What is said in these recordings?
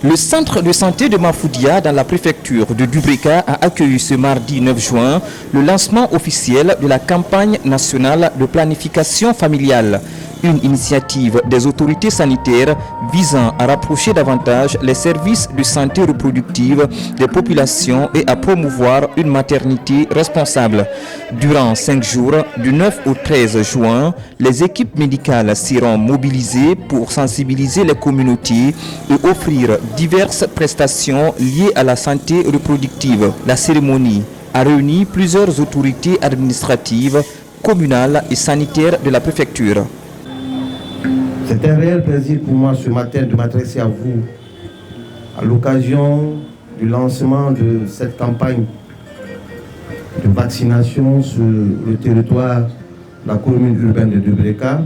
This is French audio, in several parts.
Le centre de santé de Mafoudia dans la préfecture de Dubrika a accueilli ce mardi 9 juin le lancement officiel de la campagne nationale de planification familiale, une initiative des autorités sanitaires visant à rapprocher davantage les services de santé reproductive des populations et à promouvoir une maternité responsable. Durant 5 jours, du 9 au 13 juin, les équipes médicales seront mobilisées pour sensibiliser les communautés et offrir diverses prestations liées à la santé reproductive. La cérémonie a réuni plusieurs autorités administratives, communales et sanitaires de la préfecture. C'est un réel plaisir pour moi ce matin de m'adresser à vous à l'occasion du lancement de cette campagne de vaccination sur le territoire de la commune urbaine de Dubrika.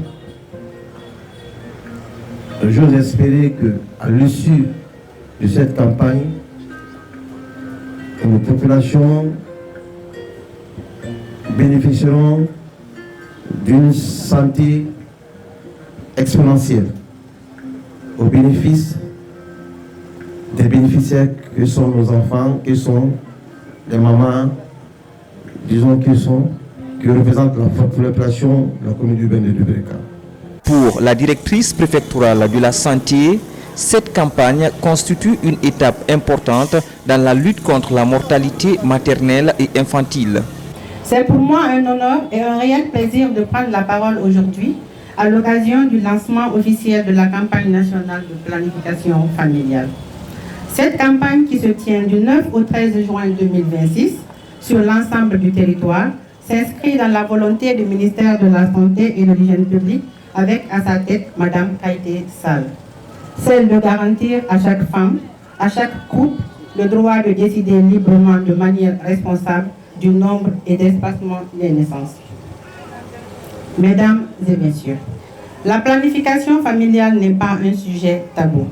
J'ose espérer qu'à l'issue de cette campagne, nos populations bénéficieront d'une santé exponentielle au bénéfice des bénéficiaires que sont nos enfants, que sont les mamans, disons qui représentent la population de la commune urbaine de Dubrika. Pour la directrice préfectorale de la santé, cette campagne constitue une étape importante dans la lutte contre la mortalité maternelle et infantile. C'est pour moi un honneur et un réel plaisir de prendre la parole aujourd'hui à l'occasion du lancement officiel de la campagne nationale de planification familiale. Cette campagne qui se tient du 9 au 13 juin 2026 sur l'ensemble du territoire s'inscrit dans la volonté du ministère de la Santé et de l'Hygiène publique avec à sa tête Mme Kaïté Sall. Celle de garantir à chaque femme, à chaque couple, le droit de décider librement de manière responsable du nombre et d'espacement des naissances. Mesdames et messieurs, la planification familiale n'est pas un sujet tabou.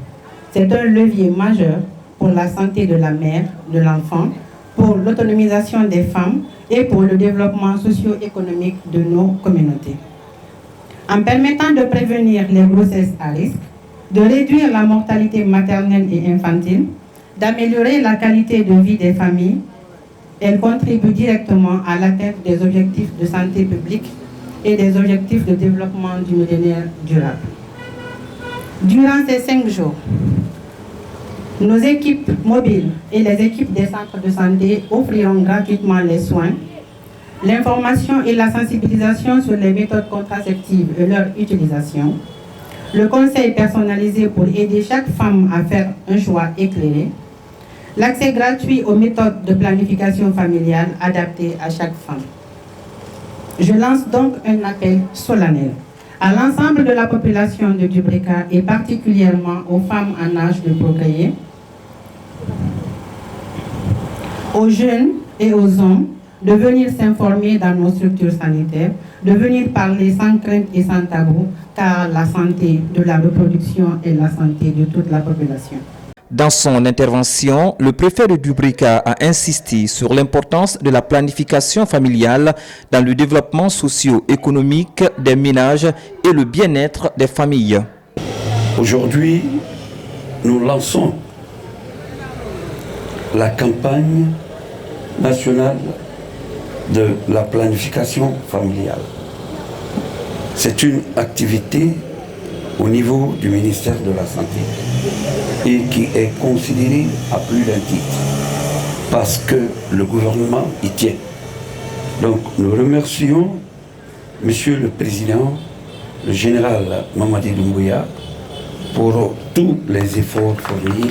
C'est un levier majeur pour la santé de la mère, de l'enfant, pour l'autonomisation des femmes et pour le développement socio-économique de nos communautés. En permettant de prévenir les grossesses à risque, de réduire la mortalité maternelle et infantile, d'améliorer la qualité de vie des familles, elle contribue directement à l'atteinte des objectifs de santé publique et des objectifs de développement du millénaire durable. Durant ces 5 jours, nos équipes mobiles et les équipes des centres de santé offriront gratuitement les soins, l'information et la sensibilisation sur les méthodes contraceptives et leur utilisation, le conseil personnalisé pour aider chaque femme à faire un choix éclairé, l'accès gratuit aux méthodes de planification familiale adaptées à chaque femme. Je lance donc un appel solennel à l'ensemble de la population de Dubrika et particulièrement aux femmes en âge de procréer, aux jeunes et aux hommes de venir s'informer dans nos structures sanitaires, de venir parler sans crainte et sans tabou, car la santé de la reproduction est la santé de toute la population. Dans son intervention, le préfet de Dubrika a insisté sur l'importance de la planification familiale dans le développement socio-économique des ménages et le bien-être des familles. Aujourd'hui, nous lançons la campagne nationale de la planification familiale. C'est une activité au niveau du ministère de la Santé et qui est considérée à plus d'un titre parce que le gouvernement y tient. Donc nous remercions Monsieur le Président, le général Mamadi Doumbouya, pour tous les efforts fournis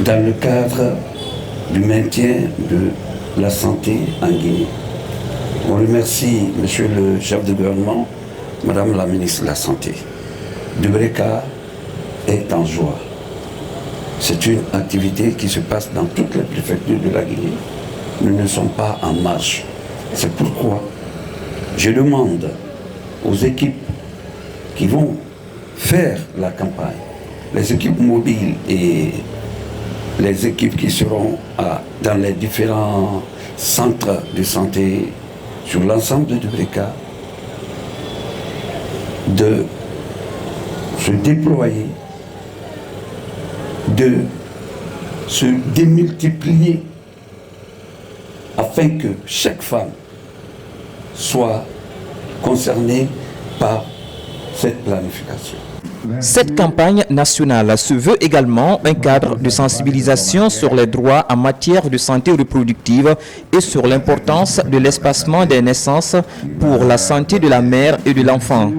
dans le cadre du maintien de la santé en Guinée. On remercie Monsieur le chef de gouvernement, Madame la ministre de la Santé. Dubrika est en joie. C'est une activité qui se passe dans toutes les préfectures de la Guinée. Nous ne sommes pas en marche. C'est pourquoi je demande aux équipes qui vont faire la campagne, les équipes mobiles et les équipes qui seront dans les différents centres de santé sur l'ensemble de Dubrika, de se déployer de se démultiplier afin que chaque femme soit concernée par cette planification. Cette campagne nationale se veut également un cadre de sensibilisation sur les droits en matière de santé reproductive et sur l'importance de l'espacement des naissances pour la santé de la mère et de l'enfant.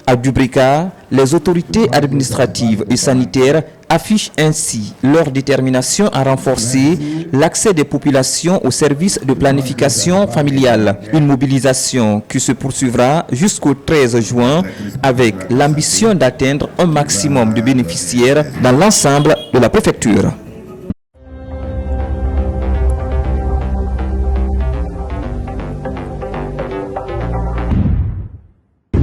À Dubrika, les autorités administratives et sanitaires affichent ainsi leur détermination à renforcer l'accès des populations aux services de planification familiale. Une mobilisation qui se poursuivra jusqu'au 13 juin avec l'ambition d'atteindre un maximum de bénéficiaires dans l'ensemble de la préfecture.